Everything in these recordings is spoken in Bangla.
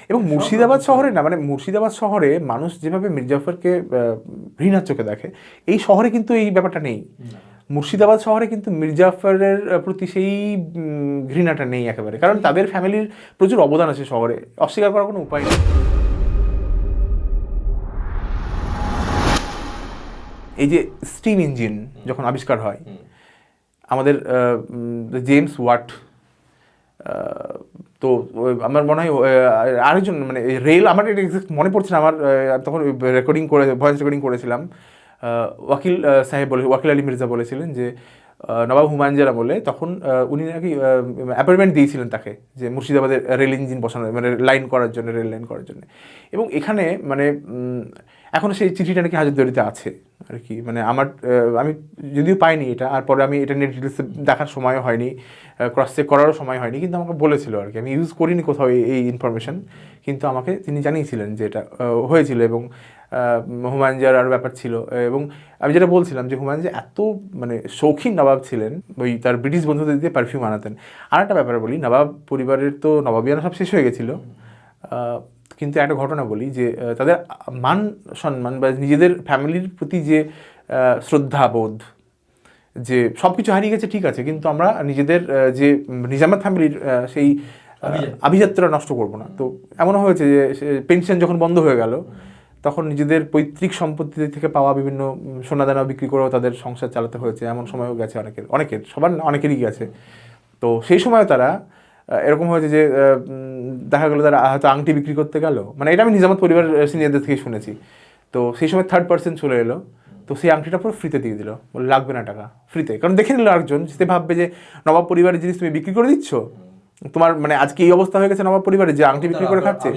এবং মুর্শিদাবাদ শহরে না, মানে মুর্শিদাবাদ শহরে মানুষ যেভাবে মীর জাফরকে ঘৃণার চোখে দেখে, এই শহরে কিন্তু এই ব্যাপারটা নেই। মুর্শিদাবাদ শহরে কিন্তু মীর জাফরের প্রতি সেই ঘৃণাটা নেই একেবারে, কারণ তাদের ফ্যামিলির প্রচুর অবদান আছে শহরে, অস্বীকার করার কোনো উপায় নেই। এই যে স্টিম ইঞ্জিন যখন আবিষ্কার হয়, আমাদের জেমস ওয়াট, তো আমার মনে হয় আরেকজন, মানে রেল, আমার এটা এক্সাক্ট মনে পড়ছে না, আমার তখন রেকর্ডিং করে ভয়েস রেকর্ডিং করেছিলাম, ওয়াকিল সাহেব বলে, ওয়াকিল আলী মির্জা বলেছিলেন যে নবাব হুমায়ুন যারা বলে, তখন উনি নাকি অ্যাপয়েন্টমেন্ট দিয়েছিলেন তাকে যে মুর্শিদাবাদের রেল ইঞ্জিন বসানো, মানে লাইন করার জন্য, রেল লাইন করার জন্য। এবং এখানে মানে এখনও সেই চিঠিটা নাকি হাজারদুয়ারিতে আছে আর কি। মানে আমি যদিও পাইনি এটা, আর পরে আমি এটা নিয়ে ডিটেলসে দেখার সময়ও হয়নি, ক্রস চেক করারও সময় হয়নি, কিন্তু আমাকে বলেছিল আর কি। আমি ইউজ করিনি কোথাও এই ইনফরমেশন, কিন্তু আমাকে তিনি জানিয়েছিলেন যে এটা হয়েছিল। এবং হুমায়ুন জার আরও ব্যাপার ছিল। এবং আমি যেটা বলছিলাম যে হুমায়ুন যে এত মানে শৌখিন নবাব ছিলেন, ওই তার ব্রিটিশ বন্ধুদের দিয়ে পারফিউম আনাতেন। আর একটা ব্যাপারে বলি, নবাব পরিবারের তো নবাবিয়ানা সব শেষ হয়ে গেছিলো, কিন্তু একটা ঘটনা বলি যে তাদের মান সম্মান বা নিজেদের ফ্যামিলির প্রতি যে শ্রদ্ধাবোধ, যে সব কিছু হারিয়ে গেছে ঠিক আছে, কিন্তু আমরা নিজেদের যে নিজামাত ফ্যামিলির সেই আভিজাত্যটা নষ্ট করবো না। তো এমনও হয়েছে যে পেনশন যখন বন্ধ হয়ে গেল, তখন নিজেদের পৈতৃক সম্পত্তি থেকে পাওয়া বিভিন্ন সোনাদানা বিক্রি করেও তাদের সংসার চালাতে হয়েছে, এমন সময়ও গেছে অনেকের সবার না, অনেকেরই গেছে। তো সেই সময় তারা এরকম হয়েছে যে দেখা গেলো তারা হয়তো আংটি বিক্রি করতে গেল, মানে এটা আমি নিজামত পরিবার সিনিয়রদের থেকে শুনেছি। তো সেই সময় থার্ড পার্সন চলে এলো, তো সেই আংটিটা পুরো ফ্রিতে দিয়ে দিল, বলে লাগবে না টাকা, ফ্রিতে। কারণ দেখে নিল আরেকজন, সে ভাববে যে নবাব পরিবারের জিনিস তুমি বিক্রি করে দিচ্ছ, তোমার মানে আজকে এই অবস্থা হয়ে গেছে নবাব পরিবারে যে আংটি বিক্রি করে খাচ্ছে,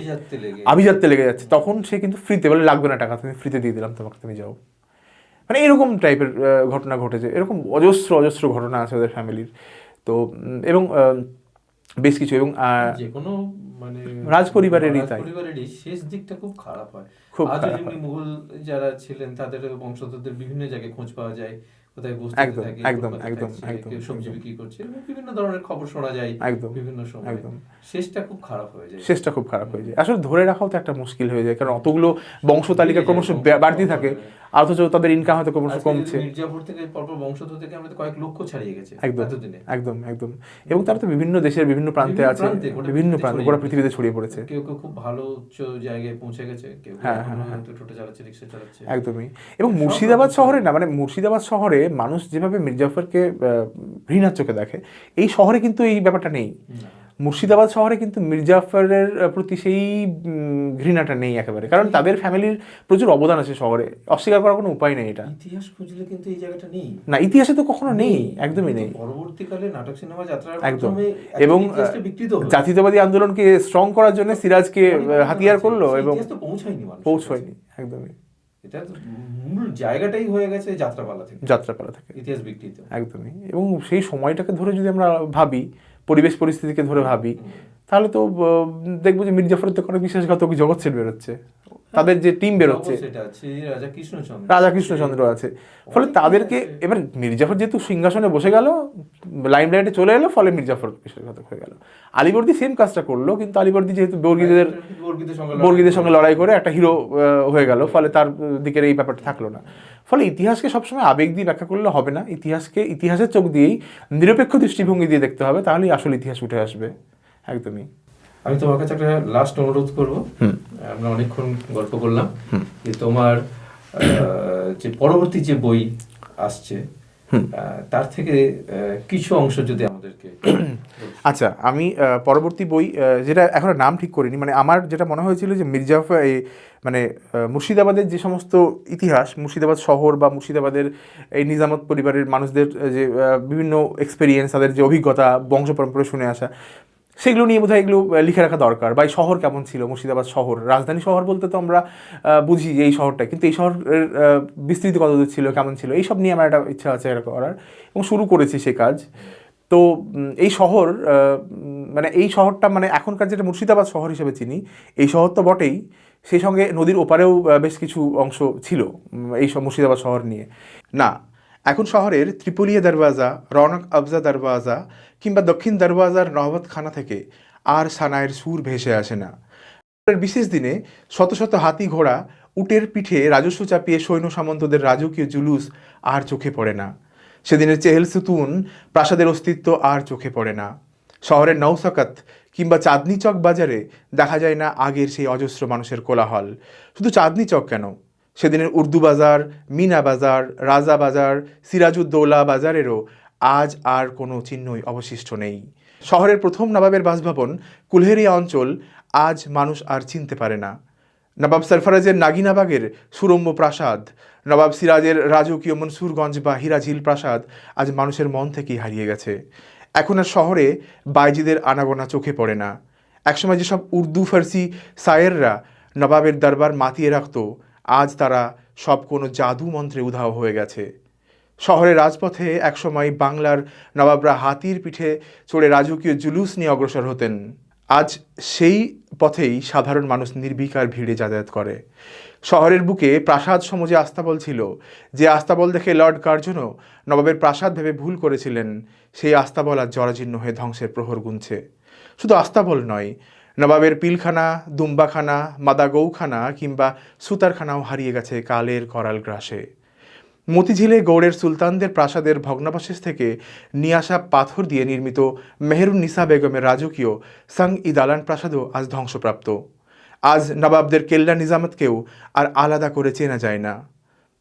আভিজাত্যে লেগে যাচ্ছে, তখন সে কিন্তু ফ্রিতে বলে লাগবে না টাকা, তুমি ফ্রিতে দিয়ে দিলাম তোমাকে, তুমি যাও। মানে এরকম টাইপের ঘটনা ঘটেছে, এরকম অজস্র ঘটনা আছে ওদের ফ্যামিলির। তো এবং বেশ কিছু, এবং যেকোনো মানে রাজ পরিবারেরই তাই, পরিবারেরই শেষ দিকটা খুব খারাপ হয়। খুব আজ খারাপ যেমনি হয়। মুঘল যারা ছিলেন তাদের বংশধরদের বিভিন্ন জায়গায় খোঁজ পাওয়া যায়, কোথায় বস্তিতে একদম থাকে, একদম ফুটপাতে একদম থাকছে, একদম কেউ সবজি একদম বিক্রি করছে, এবং বিভিন্ন ধরনের খবর শোনা যায় একদম বিভিন্ন সময়। একদম শেষটা খুব খারাপ হয়ে যায়, শেষটা খুব খারাপ হয়ে যায়। আসলে ধরে রাখাও তো একটা মুশকিল হয়ে যায়, কারণ অতগুলো বংশ তালিকা ক্রমশ বাড়তি থাকে, অথচ তাদের ইনকাম হয়তো ক্রমশ কমছে। মির্জাপুর থেকে পরপর বংশধর থেকে আমাদের কয়েক লক্ষ ছাড়িয়ে গেছে একদম এতদিনে। একদম একদম এবং তারা তো বিভিন্ন দেশের বিভিন্ন প্রান্তে আছে, বিভিন্ন প্রান্তে গোটা পৃথিবীতে ছড়িয়ে পড়েছে। কেউ কেউ খুব ভালো উচ্চ জায়গায় পৌঁছে গেছে, কেউ টোটো চালাচ্ছে, রিক্সা চালাচ্ছে। একদমই। এবং মুর্শিদাবাদ শহরে না, মানে মুর্শিদাবাদ শহরে মানুষ যেভাবে মীর জাফরকে ঘৃণার চোখে দেখে, এই শহরে কিন্তু এই ব্যাপারটা নেই। মুর্শিদাবাদ শহরে কিন্তু মীর জাফরের প্রতি সেই ঘৃণাটা নেই একেবারে, কারণ তাদের ফ্যামিলির প্রচুর অবদান আছে শহরে, অস্বীকার করার কোনো উপায় নেই। এটা ইতিহাস খুঁজলে কিন্তু এই জায়গাটা নেই, না, ইতিহাসে তো কখনো নেই, একদমই নেই। পরবর্তীকালে নাটক সিনেমা যাত্রার একদম, এবং এবং জাতীয়তাবাদী আন্দোলনকে স্ট্রং করার জন্য সিরাজকে হাতিয়ার করলো, এবং পৌঁছয়নি একদমই। এটা মূল জায়গাটাই হয়ে গেছে যাত্রাপালা থেকে ইতিহাস বিকৃত, একদমই। এবং সেই সময়টাকে ধরে যদি আমরা ভাবি, পরিবেশ পরিস্থিতিকে ধরে ভাবি, তাহলে তো দেখবো যে মীর জাফরের থেকে অনেক বিশ্বাসঘাতক জগৎ সেট বেরোচ্ছে, তাদের যে টিম বেরোচ্ছে, রাজা কৃষ্ণচন্দ্র আছে। ফলে তাদেরকে এবার মীর জাফর যেহেতু সিংহাসনে বসে গেল, লাইমলাইটে চলে এলো, ফলে মীর জাফর বিশ্বাসঘাতক হয়ে গেল। আলীবর্দী সেম কাজটা করলো, কিন্তু আলীবর্দী যেহেতু বর্গীদের সঙ্গে লড়াই করে একটা হিরো হয়ে গেল, ফলে তার দিকের এই ব্যাপারটা থাকলো না। ফলে ইতিহাসকে সবসময় আবেগ দিয়ে ব্যাখ্যা করলে হবে না, ইতিহাসের চোখ দিয়েই নিরপেক্ষ দৃষ্টিভঙ্গি দিয়ে দেখতে হবে, তাহলেই আসল ইতিহাস উঠে আসবে। একদমই। আমি তোমার কাছে একটা লাস্ট অনুরোধ করবো, আমরা অনেকক্ষণ গল্প করলাম, যে তোমার যে পরবর্তী যে বই আসছে তার থেকে কিছু অংশ যদি আমাদেরকে। আচ্ছা, আমি পরবর্তী বই, যেটা এখনো নাম ঠিক করিনি, মানে আমার যেটা মনে হয়েছিল যে মীর জাফর মানে মুর্শিদাবাদের যে সমস্ত ইতিহাস, মুর্শিদাবাদ শহর বা মুর্শিদাবাদের এই নিজামত পরিবারের মানুষদের যে বিভিন্ন এক্সপেরিয়েন্স, তাদের যে অভিজ্ঞতা বংশ পরম্পরা শুনে আসা, সেগুলো নিয়ে বোধহয় এগুলো লিখে রাখা দরকার। বা এই শহর কেমন ছিল, মুর্শিদাবাদ শহর, রাজধানী শহর বলতে তো আমরা বুঝি যে এই শহরটা, কিন্তু এই শহরের বিস্তৃতি কতদূর ছিল, কেমন ছিল, এইসব নিয়ে আমার একটা ইচ্ছা আছে করার, এবং শুরু করেছি সে কাজ। তো এই শহর মানে এই শহরটা মানে এখনকার যেটা মুর্শিদাবাদ শহর হিসেবে চিনি, এই শহর তো বটেই, সেই সঙ্গে নদীর ওপারেও বেশ কিছু অংশ ছিল এই সব মুর্শিদাবাদ শহর নিয়ে। না, এখন শহরের ত্রিপলিয়া দরওয়াজা, রৌনক আফজা দরওয়াজা কিংবা দক্ষিণ দরওয়াজার নহবত খানা থেকে আর সানায়ের সুর ভেসে আসে না। বিশেষ দিনে শত শত হাতি ঘোড়া উটের পিঠে রাজস্ব চাপিয়ে সৈন্য সামন্তদের রাজকীয় জুলুস আর চোখে পড়ে না। সেদিনের চেহেল সুতুন প্রাসাদের অস্তিত্ব আর চোখে পড়ে না। শহরের নৌসাকাত কিংবা চাঁদনি চক বাজারে দেখা যায় না আগের সেই অজস্র মানুষের কোলাহল। শুধু চাঁদনি চক কেন, সেদিনের উর্দু বাজার, মিনা বাজার, রাজা বাজার, সিরাজউদ্দৌলা বাজারেরও আজ আর কোনো চিহ্নই অবশিষ্ট নেই। শহরের প্রথম নবাবের বাসভবন কুলহেরিয়া অঞ্চল আজ মানুষ আর চিনতে পারে না। নবাব সরফরাজের নাগিনাবাগের সুরম্য প্রাসাদ, নবাব সিরাজের রাজকীয় মনসুরগঞ্জ বা হিরাঝিল প্রাসাদ আজ মানুষের মন থেকেই হারিয়ে গেছে। এখন আর শহরে বাইজিদের আনাগোনা চোখে পড়ে না। একসময় যেসব উর্দু ফার্সি সায়েররা নবাবের দরবার মাতিয়ে রাখত, আজ তারা সব কোনো জাদু মন্ত্রে উধাও হয়ে গেছে। শহরের রাজপথে একসময় বাংলার নবাবরা হাতির পিঠে চড়ে রাজকীয় জুলুস নিয়ে অগ্রসর হতেন। আজ সেই পথেই সাধারণ মানুষ নির্বিকার ভিড়ে যাতায়াত করে। শহরের বুকে প্রাসাদ সম যে আস্তাবল ছিল, যে আস্তাবল দেখে লর্ড কার্জনও নবাবের প্রাসাদ ভেবে ভুল করেছিলেন, সেই আস্তাবল আজ জরাজীর্ণ হয়ে ধ্বংসের প্রহর গুনছে। শুধু আস্তাবল নয়, নবাবের পিলখানা, দুম্বাখানা, মাদাগৌখানা কিংবা সুতারখানাও হারিয়ে গেছে কালের করাল গ্রাসে। মতিঝিলে গৌড়ের সুলতানদের প্রাসাদের ভগ্নাবশেষ থেকে নিয়ে আসা পাথর দিয়ে নির্মিত মেহেরুন্নিসা বেগমের রাজকীয় সাং ই দালান প্রাসাদও আজ ধ্বংসপ্রাপ্ত। আজ নবাবদের কেল্লা নিজামতকেও আর আলাদা করে চেনা যায় না।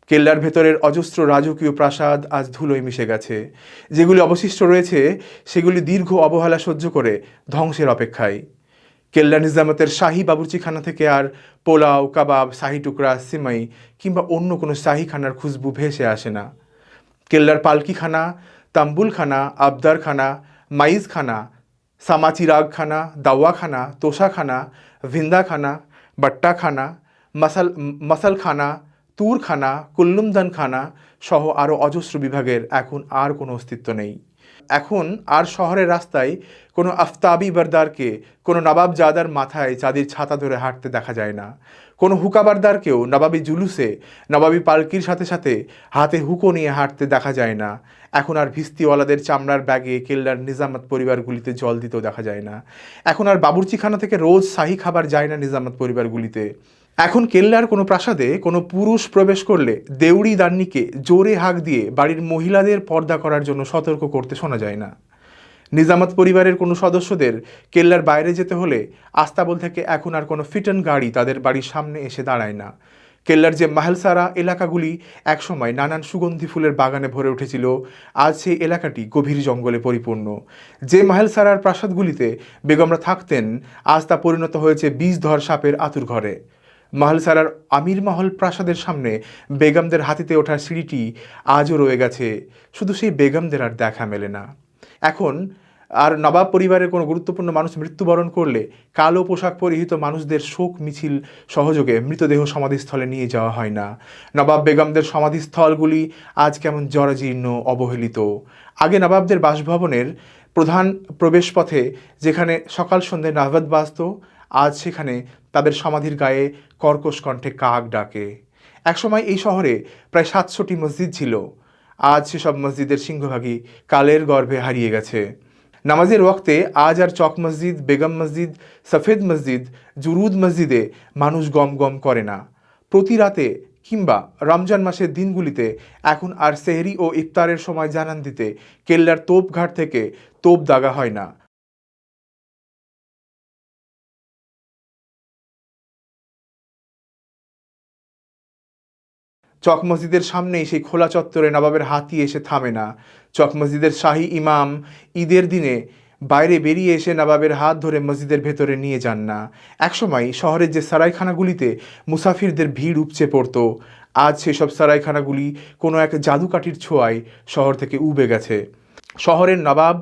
কেল্লার ভেতরের অজস্র রাজকীয় প্রাসাদ আজ ধুলোয় মিশে গেছে। যেগুলি অবশিষ্ট রয়েছে সেগুলি দীর্ঘ অবহেলা সহ্য করে ধ্বংসের অপেক্ষায়। কেল্লা নিজামতের শাহী বাবুর্চিখানা থেকে আর পোলাও, কাবাব, শাহী টুকরা, সিমাই কিংবা অন্য কোনো শাহী খানার খুশবু ভেসে আসে না। কেল্লার পালকিখানা, তাম্বুলখানা, আবদারখানা, মাইজখানা, সামাচিরাগখানা, দাওয়াখানা, তোষাখানা, ভিন্দাখানা, বাট্টাখানা, মাসালখানা, তুরখানা, কুল্লুমদানখানা সহ আরও অজস্র বিভাগের এখন আর কোনো অস্তিত্ব নেই। এখন আর শহরের রাস্তায় কোনো আফতাবি বারদারকে, কোনো নবাবজাদার মাথায় চাঁদির ছাতা ধরে হাঁটতে দেখা যায় না। কোনো হুকাবারদারকেও নবাবী জুলুসে, নবাবী পালকির সাথে সাথে হাতে হুকো নিয়ে হাঁটতে দেখা যায় না। এখন আর ভিস্তিওয়ালাদের চামড়ার ব্যাগে কেল্লার নিজামত পরিবারগুলিতে জল দিতেও দেখা যায় না। এখন আর বাবুর্চিখানা থেকে রোজ শাহী খাবার যায় না নিজামত পরিবারগুলিতে। এখন কেল্লার কোনো প্রাসাদে কোনো পুরুষ প্রবেশ করলে দেউড়ি দান্নিকে জোরে হাঁক দিয়ে বাড়ির মহিলাদের পর্দা করার জন্য সতর্ক করতে শোনা যায় না। নিজামত পরিবারের কোনো সদস্যদের কেল্লার বাইরে যেতে হলে আস্তাবল থেকে এখন আর কোনো ফিটন গাড়ি তাদের বাড়ির সামনে এসে দাঁড়ায় না। কেল্লার যে মাহেলসারা এলাকাগুলি একসময় নানান সুগন্ধি ফুলের বাগানে ভরে উঠেছিল, আজ সেই এলাকাটি গভীর জঙ্গলে পরিপূর্ণ। যে মাহেলসারার প্রাসাদগুলিতে বেগমরা থাকতেন, আজ তা পরিণত হয়েছে বিষধর সাপের আতুর ঘরে। মাহেলসারার আমির মহল প্রাসাদের সামনে বেগমদের হাতিতে ওঠার সিঁড়িটি আজও রয়ে গেছে, শুধু সেই বেগমদের আর দেখা মেলে না। এখন আর নবাব পরিবারের কোনো গুরুত্বপূর্ণ মানুষ মৃত্যুবরণ করলে কালো পোশাক পরিহিত মানুষদের শোক মিছিল সহযোগে মৃতদেহ সমাধিস্থলে নিয়ে যাওয়া হয় না। নবাব বেগমদের সমাধিস্থলগুলি আজ কেমন জরাজীর্ণ, অবহেলিত। আগে নবাবদের বাসভবনের প্রধান প্রবেশপথে যেখানে সকাল সন্ধ্যে নাভদ বাজত, আজ সেখানে তাদের সমাধির গায়ে কর্কশ কণ্ঠে কাক ডাকে। একসময় এই শহরে প্রায় 700টি মসজিদ ছিল। আজ সেসব মসজিদের সিংহভাগই কালের গর্ভে হারিয়ে গেছে। নামাজের ওয়াক্তে আজ আর চক মসজিদ, বেগম মসজিদ, সফেদ মসজিদ, জুরুদ মসজিদে মানুষ গম গম করে না। প্রতি রাতে কিংবা রমজান মাসের দিনগুলিতে এখন আর সেহরি ও ইফতারের সময় জানান দিতে কেল্লার তোপঘাট থেকে তোপ দাগা হয় না। চক মসজিদের সামনেই সেই খোলা চত্বরে নবাবের হাতি এসে থামে না। চক মসজিদের শাহী ইমাম ঈদের দিনে বাইরে বেরিয়ে এসে নবাবের হাত ধরে মসজিদের ভেতরে নিয়ে যান না। একসময় শহরের যে সারাইখানাগুলিতে মুসাফিরদের ভিড় উপচে পড়ত, আজ সেসব সারাইখানাগুলি কোনো এক জাদুকাঠির ছোঁয়ায় শহর থেকে উবে গেছে। শহরের নবাব,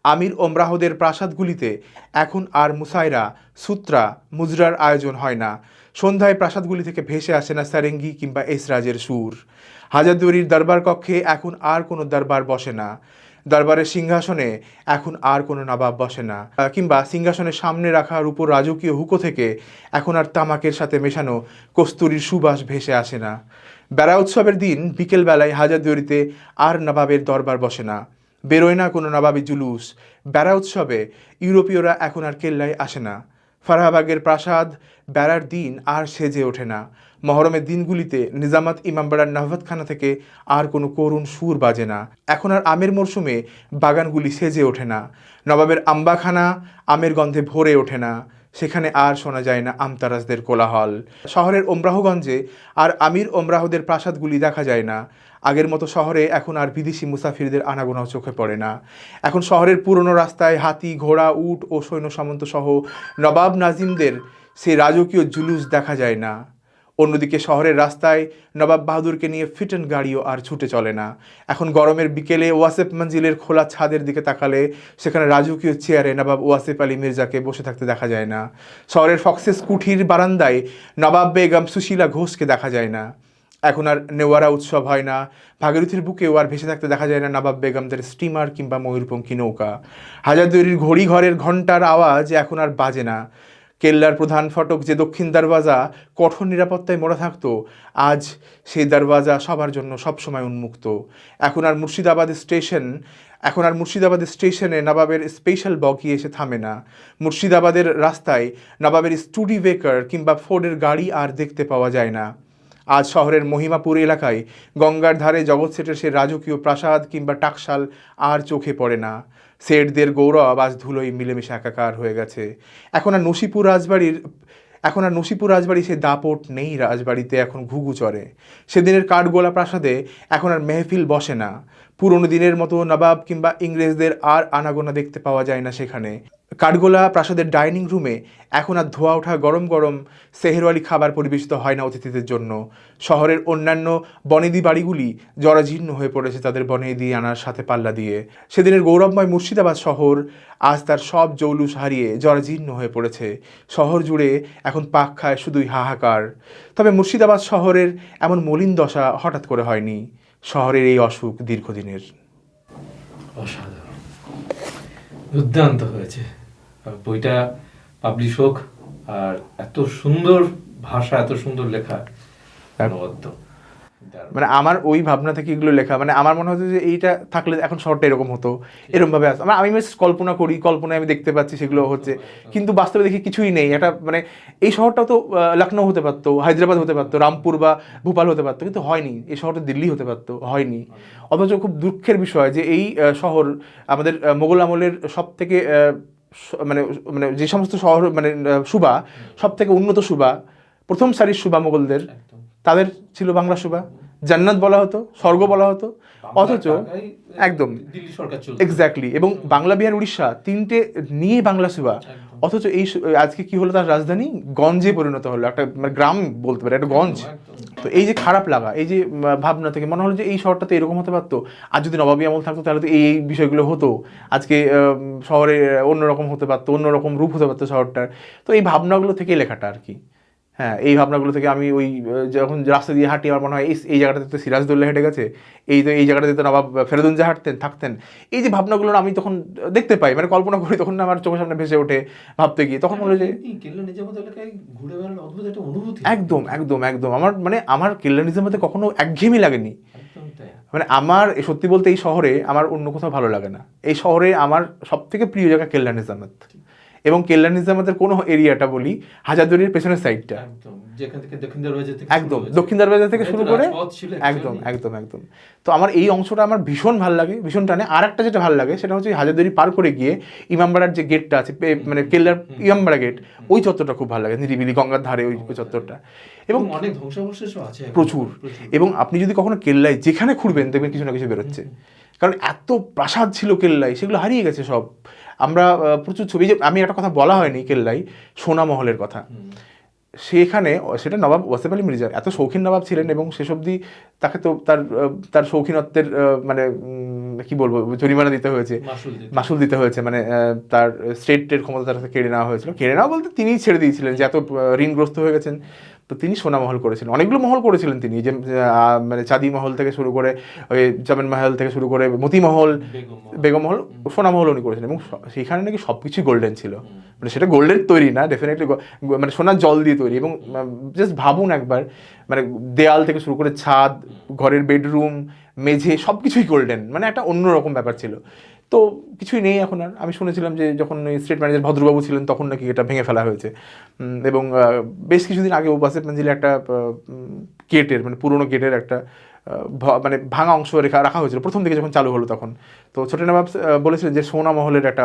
আমির ওমরাহদের প্রাসাদগুলিতে এখন আর মুসাইরা, সূত্রা, মুজরার আয়োজন হয় না। সন্ধ্যায় প্রাসাদগুলি থেকে ভেসে আসে না সারেঙ্গি কিংবা এসরাজের সুর। হাজারদুয়ারির দরবার কক্ষে এখন আর কোনো দরবার বসে না। দরবারের সিংহাসনে এখন আর কোনো নবাব বসে না, কিংবা সিংহাসনের সামনে রাখা রূপোর রাজকীয় হুকো থেকে এখন আর তামাকের সাথে মেশানো কস্তুরীর সুবাস ভেসে আসে না। বেড়া উৎসবের দিন বিকেলবেলায় হাজারদুয়ারিতে আর নবাবের দরবার বসে না, বেরোয় না কোনো নবাবী জুলুস। বেড়া উৎসবে ইউরোপীয়রা এখন আর কেল্লায় আসে না। ফারাহবাগের প্রাসাদ বেড়ার দিন আর সেজে ওঠে না। মহরমের দিনগুলিতে নিজামাত ইমামবাড়ার নাহভাতখানা থেকে আর কোনো করুণ সুর বাজে না। এখন আর আমের মরশুমে বাগানগুলি সেজে ওঠে না। নবাবের আম্বাখানা আমের গন্ধে ভরে ওঠে না। সেখানে আর শোনা যায় না আমতারাজদের কোলাহল। শহরের ওমরাহগঞ্জে আর আমির ওমরাহদের প্রাসাদগুলি দেখা যায় না। আগের মতো শহরে এখন আর বিদেশি মুসাফিরদের আনাগোনাও চোখে পড়ে না। এখন শহরের পুরনো রাস্তায় হাতি, ঘোড়া, উট ও সৈন্য সামন্ত সহ নবাব নাজিমদের সেই রাজকীয় জুলুস দেখা যায় না। অন্যদিকে শহরের রাস্তায় নবাব বাহাদুরকে নিয়ে ফিটন গাড়িও আর ছুটে চলে না। এখন গরমের বিকেলে ওয়াসেফ মঞ্জিলের খোলা ছাদের দিকে তাকালে সেখানে রাজকীয় চেয়ারে নবাব ওয়াসেফ আলী মির্জাকে বসে থাকতে দেখা যায় না। শহরের ফক্সেস কুঠির বারান্দায় নবাব বেগম সুশীলা ঘোষকে দেখা যায় না। এখন আর নেওয়ারা উৎসব হয় না। ভাগীরথীর বুকেও আর ভেসে থাকতে দেখা যায় না নবাব বেগমদের স্টিমার কিংবা ময়ূরপঙ্খী নৌকা। হাজারদুয়ারির ঘড়ি ঘরের ঘণ্টার আওয়াজ এখন আর বাজে না। কেল্লার প্রধান ফটক যে দক্ষিণ দরওয়াজা কঠোর নিরাপত্তায় মোড়া থাকতো, আজ সেই দরওয়াজা সবার জন্য সবসময় উন্মুক্ত। এখন আর মুর্শিদাবাদের স্টেশনে নবাবের স্পেশাল বগি এসে থামে না। মুর্শিদাবাদের রাস্তায় নবাবের স্টুডিভেকার কিংবা ফোর্ডের গাড়ি আর দেখতে পাওয়া যায় না। আজ শহরের মহিমাপুর এলাকায় গঙ্গার ধারে জগৎ সেটের সে রাজকীয় প্রাসাদ কিংবা টাকশাল আর চোখে পড়ে না। সেটদের গৌরব আজ ধুলোয় মিলেমিশে একাকার হয়ে গেছে। এখন আর নসিপুর রাজবাড়ি সে দাপট নেই। রাজবাড়িতে এখন ঘুঘু চড়ে। সেদিনের কাঠগোলা প্রাসাদে এখন আর মেহফিল বসে না। পুরনো দিনের মতো নবাব কিংবা ইংরেজদের আর আনাগোনা দেখতে পাওয়া যায় না সেখানে। কাঠগোলা প্রাসাদের ডাইনিং রুমে এখন আর ধোয়া ওঠা গরম গরম সেহেরওয়ালি খাবার পরিবেশিত হয় না অতিথিদের জন্য। শহরের অন্যান্য বনেদি বাড়িগুলি জরাজীর্ণ হয়ে পড়েছে তাদের বনেদি আনার সাথে পাল্লা দিয়ে। সেদিনের গৌরবময় মুর্শিদাবাদ শহর আজ তার সব জৌলুস হারিয়ে জরাজীর্ণ হয়ে পড়েছে। শহর জুড়ে এখন পাক খায় শুধুই হাহাকার। তবে মুর্শিদাবাদ শহরের এমন মলিন দশা হঠাৎ করে হয়নি। শহরের এই অসুখ দীর্ঘদিনের। অসাধারণ, দুর্দান্ত হয়েছে। বইটা পাবলিশ হোক, আর এত সুন্দর ভাষা, এত সুন্দর লেখা, অনবদ্য। মানে আমার ওই ভাবনা থেকে এগুলো লেখা, মানে আমার মনে হতো যে এইটা থাকলে এখন শহরটা এরকম হতো, এরকমভাবে আসতো। আমি বেশ কল্পনায় আমি দেখতে পাচ্ছি সেগুলো হচ্ছে, কিন্তু বাস্তবে দেখি কিছুই নেই। এটা মানে এই শহরটাও তো লখনৌ হতে পারতো, হায়দ্রাবাদ হতে পারতো, রামপুর বা ভোপাল হতে পারতো, কিন্তু হয়নি। এই শহরটা দিল্লি হতে পারতো, হয়নি। অথচ খুব দুঃখের বিষয় যে এই শহর আমাদের মোগল আমলের সব থেকে মানে মানে যে সমস্ত শহর মানে সুবা, সব থেকে উন্নত সুবা, প্রথম সারির সুবা মোগলদের, তাদের ছিল বাংলা সুবা। জান্নাত বলা হতো, স্বর্গ বলা হতো। অথচ একদম এক্স্যাক্টলি, এবং বাংলা, বিহার, উড়িষ্যা তিনটে নিয়ে বাংলা সুবা। অথচ এই আজকে কি হলো, তার রাজধানী গঞ্জে পরিণত হলো, একটা মানে গ্রাম বলতে পারে, একটা গঞ্জ। তো এই যে খারাপ লাগা, এই যে ভাবনা থেকে মনে হলো যে এই শহরটাতে এরকম হতে পারতো। আর যদি নবাবী আমল থাকতো তাহলে তো এই বিষয়গুলো হতো। আজকে শহরে অন্যরকম হতে পারতো, অন্যরকম রূপ হতে পারতো শহরটার। তো এই ভাবনাগুলো থেকেই লেখাটা আর কি। হ্যাঁ, এই ভাবনাগুলো থেকে আমি ওই যখন রাস্তা দিয়ে হাঁটি আমার মনে হয় এই জায়গাটাতে তো সিরাজদৌল্লা হেঁটে গেছে, এই জায়গাটাতে তো নবাব ফেরদুঞ্জা থাকতেন। এই যে ভাবনাগুলো আমি তখন দেখতে পাই, মানে কল্পনা করি, তখন আমার চোখের সামনে ভেসে ওঠে ভাবতে গিয়ে। তখন মনে হয় যে একদম একদম একদম আমার কেল্লা নিজামাতে কখনো একঘেয়েমি লাগেনি। মানে আমার সত্যি বলতে এই শহরে আমার অন্য কোথাও ভালো লাগে না। এই শহরে আমার সব থেকে প্রিয় জায়গা কেল্লা নিজামাত। এবং কেল্লা নিজামাতের কোনো এরিয়াটা বলি, হাজারদুয়ারির পেছনের সাইডটা, একদম দক্ষিণ দরওয়াজা থেকে শুরু করে একদম একদম একদম। তো আমার এই অংশটা আমার ভীষণ ভালো লাগে, ভীষণ টানে। আর একটা যেটা ভালো লাগে সেটা হচ্ছে হাজারদুয়ারি পার করে গিয়ে ইমামবাড়ার যে গেটটা আছে, মানে কেল্লার ইমামবাড়া গেট, ওই চত্বরটা খুব ভালো লাগে, নিরিবিলি গঙ্গার ধারে ওই চত্বরটা। এবং অনেক ধ্বংসাবশেষ আছে প্রচুর। এবং আপনি যদি কখনো কেল্লায় যেখানে খুঁড়বেন দেখবেন কিছু না কিছু বেরোচ্ছে, কারণ এত প্রাসাদ ছিল কেল্লায়, সেগুলো হারিয়ে গেছে সব। আমরা প্রচুর ছবি, যে আমি একটা কথা বলা হয়নি কেল্লায়, সোনামহলের কথা। সেখানে সেটা নবাব ওয়াসেফ আলী মির্জা এত শৌখিন নবাব ছিলেন, এবং শেষ অবধি তাকে তো তার শৌখিনত্বের মানে কি বলবো, জরিমানা দিতে হয়েছে, মাসুল দিতে হয়েছে। মানে তার স্টেটের ক্ষমতা তার কাছে কেড়ে নেওয়া হয়েছিল। কেড়ে নেওয়া বলতে তিনিই ছেড়ে দিয়েছিলেন, যে এত ঋণগ্রস্ত হয়ে গেছেন। তো তিনি সোনামহল করেছিলেন, অনেকগুলো মহল করেছিলেন তিনি, যে মানে চাঁদি মহল থেকে শুরু করে ওই জামেন মহল থেকে শুরু করে মতি মহল, বেগম মহল, সোনামহল উনি করেছেন। এবং সেখানে নাকি সব কিছুই গোল্ডেন ছিল। মানে সেটা গোল্ডের তৈরি না, ডেফিনেটলি মানে সোনার জল দিয়ে তৈরি। এবং জাস্ট ভাবুন একবার, মানে দেয়াল থেকে শুরু করে ছাদ, ঘরের বেডরুম, মেঝে, সব কিছুই গোল্ডেন, মানে একটা অন্যরকম ব্যাপার ছিল। তো কিছুই নেই এখন আর। আমি শুনেছিলাম যে যখন ওই স্টেট ম্যানেজার ভদ্রবাবু ছিলেন তখন নাকি এটা ভেঙে ফেলা হয়েছে, এবং বেশ কিছুদিন আগে ওবাসে মঞ্জিলে একটা গেটের মানে পুরোনো গেটের একটা মানে ভাঙা অংশ রাখা হয়েছিল প্রথম দিকে যখন চালু হলো তখন। তো ছোট নবাব বলেছিলেন যে সোনা মহলের একটা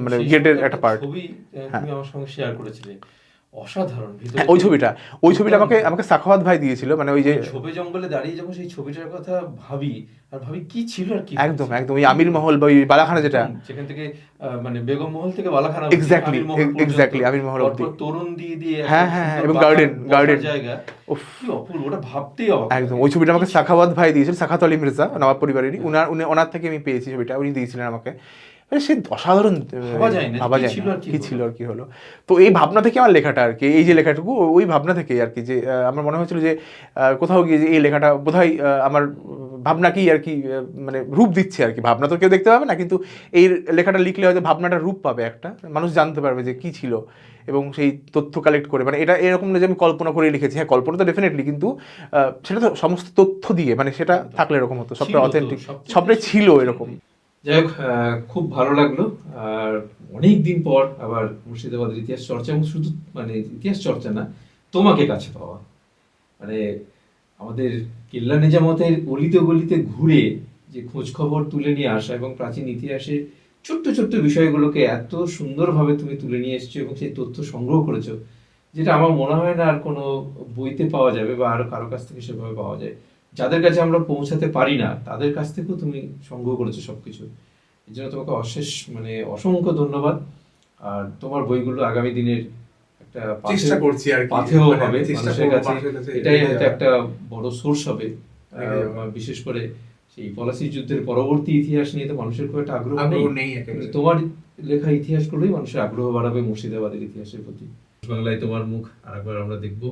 মানে সেই গেটের সময় একটা পার্ট। ছবি হ্যাঁ তুমি আমার সঙ্গে শেয়ার করেছিলে, অসাধারণ ভিতরে। হ্যাঁ, ওই ছবিটা আমাকে সাখাওয়াত ভাই দিয়েছিল, মানে ওই যে ঝোপে জঙ্গলে দাঁড়িয়ে যখন সেই ছবিটার কথা ভাবি, আর ভাবি কি ছিল আর কি একদম হয়েছে। একদম ওই আমির মহল বা ওই বালাখানা যেটা, একদম, সেখান থেকে মানে বেগম মহল থেকে বালাখানা অবধি, এক্স্যাক্টলি আমির মহল পর্যন্ত, এক্স্যাক্টলি আমির মহল অব্দি। পরপর তোরণ দিয়ে দিয়ে একটা হ্যাঁ হ্যাঁ হ্যাঁ, সুন্দর এবং বাগান, গার্ডেন বসার জায়গা। উফ, কি অপূর্ব, ওটা ভাবতেই অবাক একদম লাগে। ওই ছবিটা আমাকে কি ছিল? সাখাওয়াত ভাই দিয়েছিল, সাখাত আলী মির্জা নবাব পরিবারেরই, ওনার থেকে আমি পেয়েছি ছবিটা, উনি দিয়েছিলেন আমাকে। মানে সে অসাধারণ, ভাবা যায় না যে ভাবা কি যায় ছিল না আর কি কি হলো। ছিল আর কি হলো। তো এই ভাবনা থেকে আমার লেখাটা আর কি, এই যে লেখাটুকু ওই ভাবনা থেকেই আর কি, যে আমার মনে হয়েছিল যে কোথাও গিয়ে যে এই লেখাটা বোধহয় আমার ভাবনাকেই আর কি মানে রূপ দিচ্ছে আর কি। ভাবনা তো কেউ দেখতে পাবে না, কিন্তু এই লেখাটা লিখলে হয়তো ভাবনাটা রূপ পাবে, একটা মানুষ জানতে পারবে যে কি ছিল, এবং সেই তথ্য কালেক্ট করে, মানে এটা এরকম না যে আমি কল্পনা করে লিখেছি, হ্যাঁ কল্পনা তো ডেফিনেটলি, কিন্তু সেটা তো সমস্ত তথ্য দিয়ে, মানে সেটা থাকলে এরকম হতো, সবটা ছিল তো, অথেন্টিক, সবচেয়ে সবটাই বেশি ছিল ছিল। এরকম। যাই হোক, খুব ভালো লাগলো। আর অনেক দিন পর আবার মুর্শিদাবাদের ইতিহাস চর্চা, এবং শুধু মানে ইতিহাস চর্চা না, তোমাকে কাছে পাওয়া, মানে আমাদের কেল্লা নিজামতের অলিতে গলিতে ঘুরে যে খোঁজ খবর তুলে নিয়ে আসা, এবং প্রাচীন ইতিহাসের ছোট্ট ছোট্ট বিষয়গুলোকে এত সুন্দরভাবে তুমি তুলে নিয়ে এসেছো এবং সেই তথ্য সংগ্রহ করেছো, যেটা আমার মনে হয় না আর কোনো বইতে পাওয়া যাবে বা আর কারো কাছ থেকে সেভাবে পাওয়া যায়। যাদের কাছে আমরা পৌঁছাতে পারি না তাদের কাছ থেকেও তুমি সংগ্রহ করেছো সবকিছু। এর জন্য তোমাকে অশেষ মানে অসংখ্য ধন্যবাদ। আর তোমার বইগুলো আগামী দিনের একটা চেষ্টা করছি আর কি, পাথেও মানে হবে চেষ্টা মানুষের করবো কাছে, মানুষের কাছে এটাই রেখে হয়তো যাওয়ার। একটা বড় সোর্স হবে। রেখে যাওয়ার। বিশেষ করে সেই পলাশি যুদ্ধের পরবর্তী ইতিহাস নিয়ে তো মানুষের খুব একটা আগ্রহ আগ্রহ নেই, নেই একেবারে। কিন্তু তোমার লেখা ইতিহাসগুলোই মানুষের আগ্রহ বাড়াবে মুর্শিদাবাদের ইতিহাসের প্রতি। বাংলায় তোমার মুখ আরেকবার আমরা দেখবো,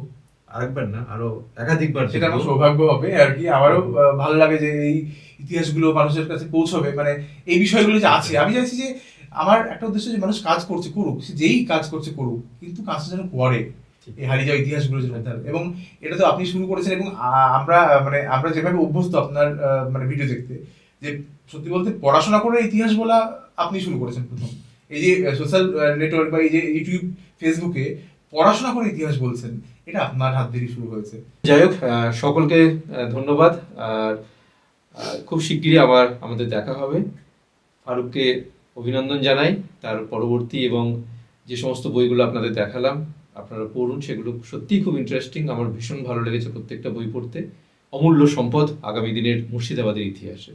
আরেকবার না আরো একাধিকবার সেটা আমার দেখবো। সৌভাগ্য হবে আর কি। আমারও ভালো লাগে যে এই ইতিহাসগুলো মানুষের কাছে পৌঁছবে, মানে এই বিষয়গুলো যে আছে। আমি চাইছি যে আমার একটা উদ্দেশ্য যে মানুষ কাজ করছে করুক, সে যেই কাজ করছে করুক, কিন্তু কাজটা যেন করে এই হারিয়ে যাওয়া ইতিহাসগুলো যেন উদ্ধার। এবং এটা তো আপনি শুরু করেছেন, এবং আমরা মানে আমরা যেভাবে অভ্যস্ত আপনার মানে ভিডিও দেখতে, যে সত্যি বলতে পড়াশোনা করে ইতিহাস বলা আপনি শুরু করেছেন প্রথম। এই যে সোশ্যাল নেটওয়ার্ক বা এই যে ইউটিউব ফেসবুকে পড়াশোনা করে ইতিহাস বলছেন, এটা আপনার হাত ধরেই শুরু হয়েছে। যাই হোক, সকলকে ধন্যবাদ। আর খুব শিগগিরই আবার আমাদের দেখা হবে। ফারুককে অভিনন্দন জানাই তার পরবর্তী এবং যে সমস্ত বইগুলো আপনাদের দেখালাম আপনারা পড়ুন, সেগুলো সত্যিই খুব ইন্টারেস্টিং। আমার ভীষণ ভালো লেগেছে প্রত্যেকটা বই পড়তে। অমূল্য সম্পদ আগামী দিনের মুর্শিদাবাদের ইতিহাসে।